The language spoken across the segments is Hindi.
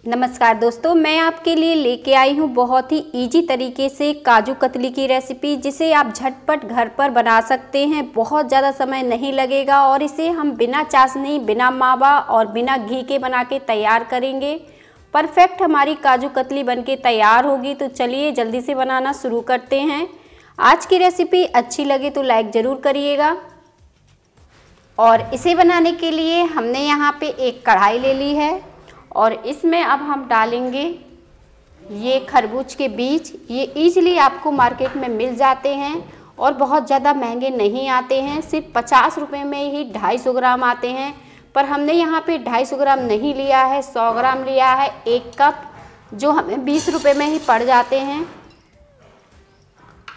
नमस्कार दोस्तों, मैं आपके लिए लेके आई हूँ बहुत ही इजी तरीके से काजू कतली की रेसिपी, जिसे आप झटपट घर पर बना सकते हैं। बहुत ज़्यादा समय नहीं लगेगा और इसे हम बिना चाशनी, बिना मावा और बिना घी के बना के तैयार करेंगे। परफेक्ट हमारी काजू कतली बनके तैयार होगी। तो चलिए जल्दी से बनाना शुरू करते हैं। आज की रेसिपी अच्छी लगे तो लाइक ज़रूर करिएगा। और इसे बनाने के लिए हमने यहाँ पे एक कढ़ाई ले ली है और इसमें अब हम डालेंगे ये खरबूज के बीज। ये ईजिली आपको मार्केट में मिल जाते हैं और बहुत ज़्यादा महंगे नहीं आते हैं। सिर्फ 50 रुपये में ही 250 ग्राम आते हैं, पर हमने यहाँ पे 250 ग्राम नहीं लिया है, 100 ग्राम लिया है, 1 कप, जो हमें 20 रुपये में ही पड़ जाते हैं।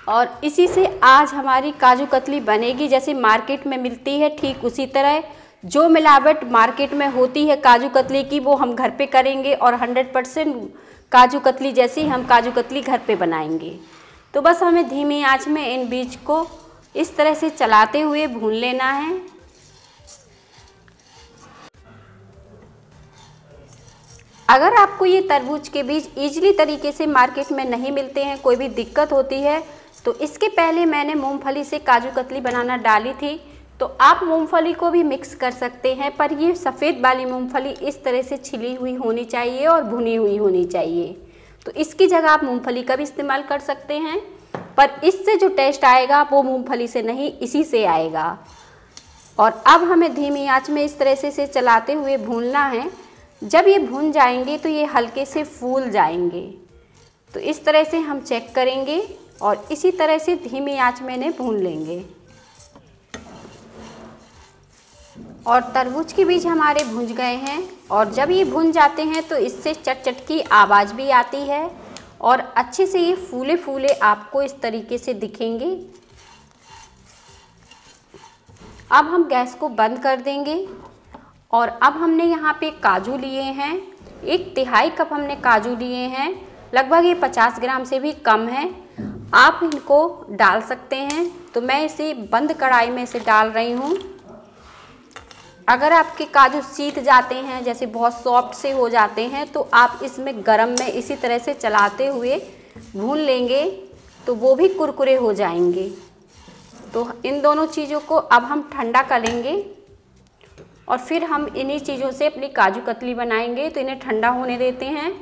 और इसी से आज हमारी काजू कतली बनेगी जैसे मार्केट में मिलती है, ठीक उसी तरह। जो मिलावट मार्केट में होती है काजू कतली की, वो हम घर पे करेंगे और 100% काजू कतली जैसी हम काजू कतली घर पे बनाएंगे। तो बस हमें धीमी आंच में इन बीज को इस तरह से चलाते हुए भून लेना है। अगर आपको ये तरबूज के बीज ईजिली तरीके से मार्केट में नहीं मिलते हैं, कोई भी दिक्कत होती है, तो इसके पहले मैंने मूंगफली से काजू कतली बनाना डाली थी, तो आप मूंगफली को भी मिक्स कर सकते हैं। पर ये सफ़ेद वाली मूंगफली इस तरह से छिली हुई होनी चाहिए और भुनी हुई होनी चाहिए। तो इसकी जगह आप मूंगफली का भी इस्तेमाल कर सकते हैं, पर इससे जो टेस्ट आएगा वो मूंगफली से नहीं, इसी से आएगा। और अब हमें धीमी आंच में इस तरह से चलाते हुए भूनना है। जब ये भून जाएंगे तो ये हल्के से फूल जाएंगे। तो इस तरह से हम चेक करेंगे और इसी तरह से धीमी आंच में इन्हें भून लेंगे। और तरबूज के बीज हमारे भुन गए हैं और जब ये भुन जाते हैं तो इससे चट चट की आवाज़ भी आती है और अच्छे से ये फूले फूले आपको इस तरीके से दिखेंगे। अब हम गैस को बंद कर देंगे और अब हमने यहाँ पे काजू लिए हैं, 1/3 कप हमने काजू लिए हैं। लगभग ये 50 ग्राम से भी कम है। आप इनको डाल सकते हैं। तो मैं इसे बंद कढ़ाई में इसे डाल रही हूँ। अगर आपके काजू सीध जाते हैं, जैसे बहुत सॉफ्ट से हो जाते हैं, तो आप इसमें गरम में इसी तरह से चलाते हुए भून लेंगे तो वो भी कुरकुरे हो जाएंगे। तो इन दोनों चीज़ों को अब हम ठंडा करेंगे और फिर हम इन्हीं चीज़ों से अपनी काजू कतली बनाएंगे। तो इन्हें ठंडा होने देते हैं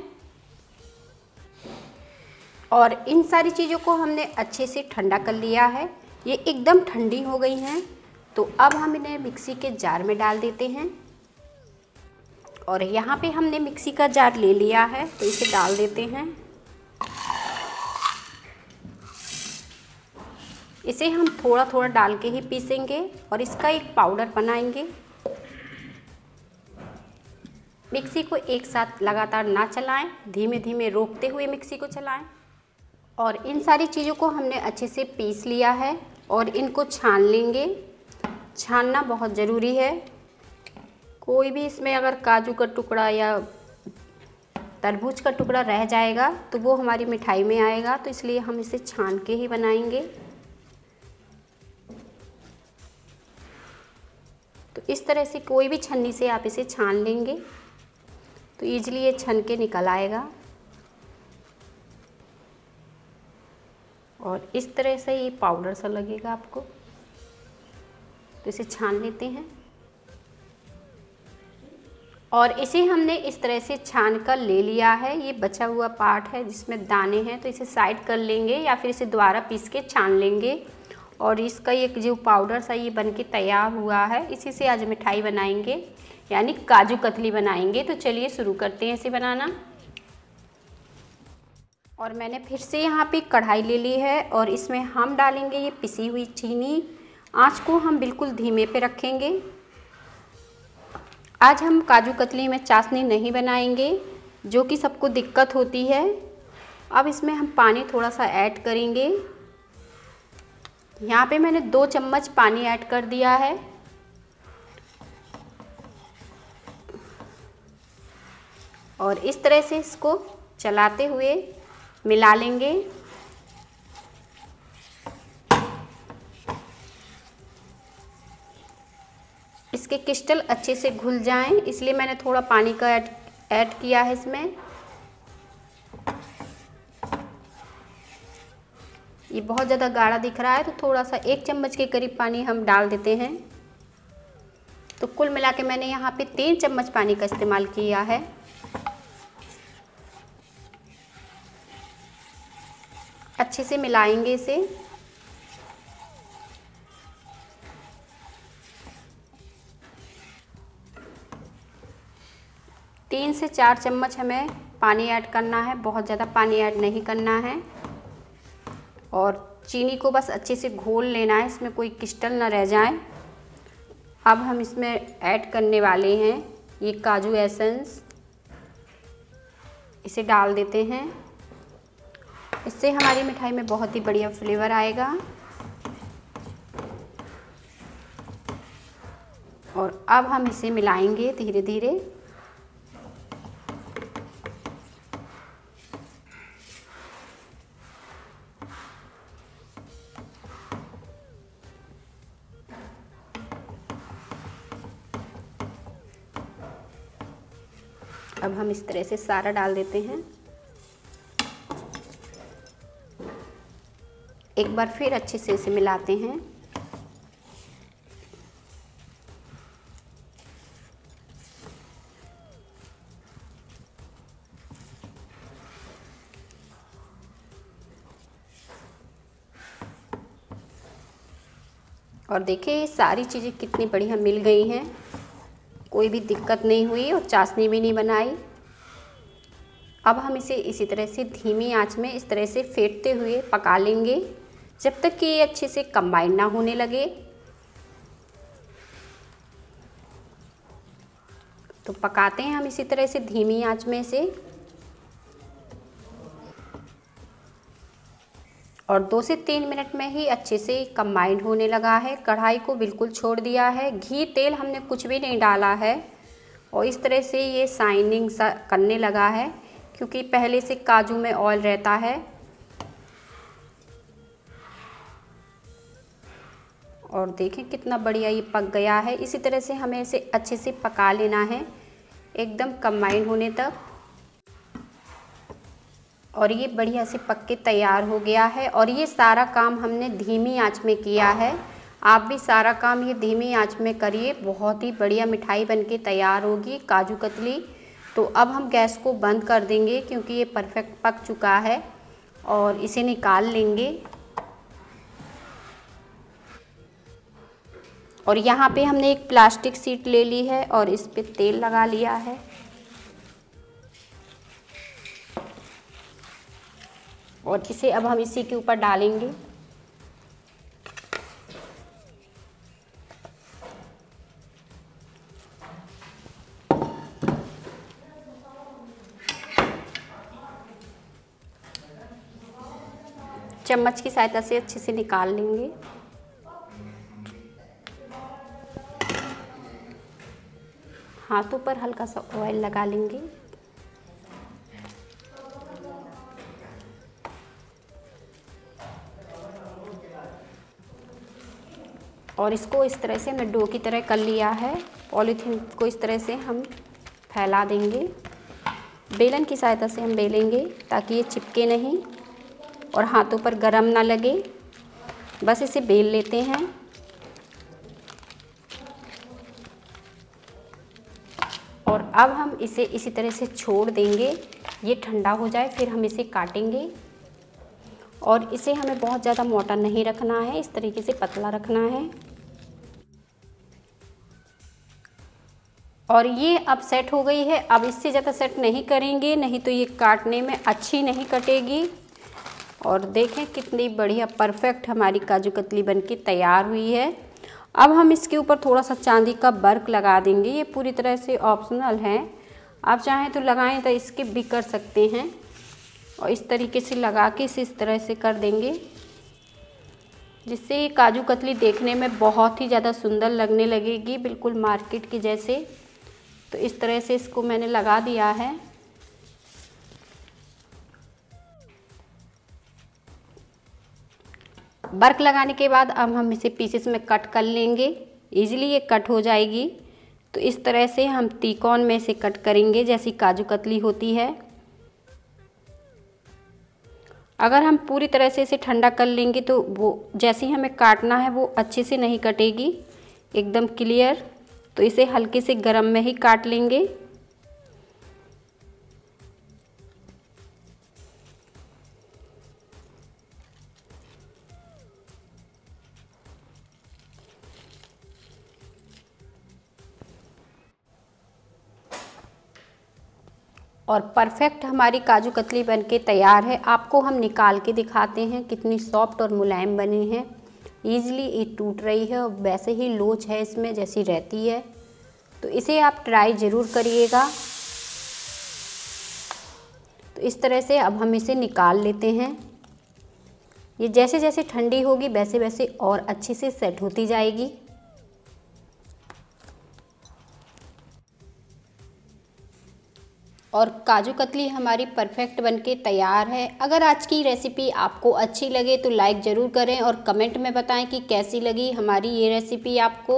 और इन सारी चीज़ों को हमने अच्छे से ठंडा कर लिया है। ये एकदम ठंडी हो गई हैं। तो अब हम इन्हें मिक्सी के जार में डाल देते हैं और यहाँ पे हमने मिक्सी का जार ले लिया है, तो इसे डाल देते हैं। इसे हम थोड़ा थोड़ा डाल के ही पीसेंगे और इसका एक पाउडर बनाएंगे। मिक्सी को एक साथ लगातार ना चलाएं, धीमे धीमे रोकते हुए मिक्सी को चलाएं। और इन सारी चीज़ों को हमने अच्छे से पीस लिया है और इनको छान लेंगे। छानना बहुत ज़रूरी है। कोई भी इसमें अगर काजू का टुकड़ा या तरबूज का टुकड़ा रह जाएगा तो वो हमारी मिठाई में आएगा, तो इसलिए हम इसे छान के ही बनाएंगे। तो इस तरह से कोई भी छन्नी से आप इसे छान लेंगे तो ईजिली ये छन के निकल आएगा। और इस तरह से ये पाउडर सा लगेगा आपको, तो इसे छान लेते हैं। और इसे हमने इस तरह से छान कर ले लिया है। ये बचा हुआ पार्ट है जिसमें दाने हैं, तो इसे साइड कर लेंगे या फिर इसे दोबारा पीस के छान लेंगे। और इसका ये जो पाउडर सा ये बनके तैयार हुआ है, इसी से आज मिठाई बनाएंगे, यानी काजू कतली बनाएंगे। तो चलिए शुरू करते हैं इसे बनाना। और मैंने फिर से यहाँ पे कढ़ाई ले ली है और इसमें हम डालेंगे ये पिसी हुई चीनी। आँच को हम बिल्कुल धीमे पे रखेंगे। आज हम काजू कतली में चाशनी नहीं बनाएंगे, जो कि सबको दिक्कत होती है। अब इसमें हम पानी थोड़ा सा ऐड करेंगे। यहाँ पे मैंने 2 चम्मच पानी ऐड कर दिया है। और इस तरह से इसको चलाते हुए मिला लेंगे। इसके क्रिस्टल अच्छे से घुल जाएं, इसलिए मैंने थोड़ा पानी का ऐड किया है इसमें। ये बहुत ज़्यादा गाढ़ा दिख रहा है तो थोड़ा सा 1 चम्मच के करीब पानी हम डाल देते हैं। तो कुल मिला के मैंने यहाँ पे 3 चम्मच पानी का इस्तेमाल किया है। अच्छे से मिलाएंगे इसे। तीन से 4 चम्मच हमें पानी ऐड करना है, बहुत ज़्यादा पानी ऐड नहीं करना है। और चीनी को बस अच्छे से घोल लेना है, इसमें कोई क्रिस्टल ना रह जाए। अब हम इसमें ऐड करने वाले हैं ये काजू एसेंस, इसे डाल देते हैं। इससे हमारी मिठाई में बहुत ही बढ़िया फ्लेवर आएगा। और अब हम इसे मिलाएंगे धीरे धीरे। अब हम इस तरह से सारा डाल देते हैं। एक बार फिर अच्छे से इसे मिलाते हैं। और देखिए ये सारी चीज़ें कितनी बढ़िया मिल गई हैं, कोई भी दिक्कत नहीं हुई और चाशनी भी नहीं बनाई। अब हम इसे इसी तरह से धीमी आंच में इस तरह से फेंटते हुए पका लेंगे जब तक कि ये अच्छे से कंबाइन ना होने लगे। तो पकाते हैं हम इसी तरह से धीमी आंच में से। और 2 से 3 मिनट में ही अच्छे से कंबाइन होने लगा है। कढ़ाई को बिल्कुल छोड़ दिया है, घी तेल हमने कुछ भी नहीं डाला है। और इस तरह से ये शाइनिंग सा करने लगा है क्योंकि पहले से काजू में ऑयल रहता है। और देखें कितना बढ़िया ये पक गया है। इसी तरह से हमें इसे अच्छे से पका लेना है एकदम कंबाइन होने तक। और ये बढ़िया से पक के तैयार हो गया है। और ये सारा काम हमने धीमी आंच में किया है। आप भी सारा काम ये धीमी आंच में करिए, बहुत ही बढ़िया मिठाई बनके तैयार होगी काजू कतली। तो अब हम गैस को बंद कर देंगे क्योंकि ये परफेक्ट पक चुका है और इसे निकाल लेंगे। और यहाँ पे हमने एक प्लास्टिक शीट ले ली है और इस पे तेल लगा लिया है। और इसे अब हम इसी के ऊपर डालेंगे। चम्मच की सहायता से अच्छे से निकाल लेंगे। हाथों पर हल्का सा ऑयल लगा लेंगे। और इसको इस तरह से हमने डो की तरह कर लिया है। पॉलीथीन को इस तरह से हम फैला देंगे। बेलन की सहायता से हम बेलेंगे ताकि ये चिपके नहीं और हाथों पर गरम ना लगे। बस इसे बेल लेते हैं। और अब हम इसे इसी तरह से छोड़ देंगे, ये ठंडा हो जाए फिर हम इसे काटेंगे। और इसे हमें बहुत ज़्यादा मोटा नहीं रखना है, इस तरीके से पतला रखना है। और ये अब सेट हो गई है। अब इससे ज़्यादा सेट नहीं करेंगे, नहीं तो ये काटने में अच्छी नहीं कटेगी। और देखें कितनी बढ़िया परफेक्ट हमारी काजू कतली बनके तैयार हुई है। अब हम इसके ऊपर थोड़ा सा चांदी का वर्क लगा देंगे। ये पूरी तरह से ऑप्शनल है, आप चाहें तो लगाएं तो स्किप भी कर सकते हैं। और इस तरीके से लगा के इसे इस तरह से कर देंगे जिससे ये काजू कतली देखने में बहुत ही ज़्यादा सुंदर लगने लगेगी, बिल्कुल मार्केट की जैसे। तो इस तरह से इसको मैंने लगा दिया है। वर्क लगाने के बाद अब हम इसे पीसेस में कट कर लेंगे। इजीली ये कट हो जाएगी। तो इस तरह से हम त्रिकोण में से कट करेंगे जैसी काजू कतली होती है। अगर हम पूरी तरह से इसे ठंडा कर लेंगे तो वो जैसे ही हमें काटना है वो अच्छे से नहीं कटेगी एकदम क्लियर। तो इसे हल्के से गरम में ही काट लेंगे। और परफेक्ट हमारी काजू कतली बनके तैयार है। आपको हम निकाल के दिखाते हैं कितनी सॉफ्ट और मुलायम बनी है। ईज़िली ये टूट रही है और वैसे ही लोच है इसमें जैसी रहती है। तो इसे आप ट्राई ज़रूर करिएगा। तो इस तरह से अब हम इसे निकाल लेते हैं। ये जैसे जैसे ठंडी होगी वैसे वैसे और अच्छे से सेट होती जाएगी। और काजू कतली हमारी परफेक्ट बनके तैयार है। अगर आज की रेसिपी आपको अच्छी लगे तो लाइक ज़रूर करें और कमेंट में बताएं कि कैसी लगी हमारी ये रेसिपी आपको।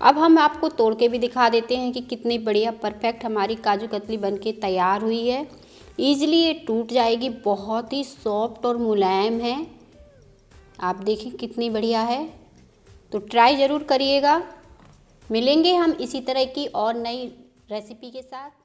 अब हम आपको तोड़ के भी दिखा देते हैं कि कितनी बढ़िया परफेक्ट हमारी काजू कतली बनके तैयार हुई है। ईज़िली ये टूट जाएगी, बहुत ही सॉफ्ट और मुलायम है। आप देखें कितनी बढ़िया है। तो ट्राई ज़रूर करिएगा। मिलेंगे हम इसी तरह की और नई रेसिपी के साथ।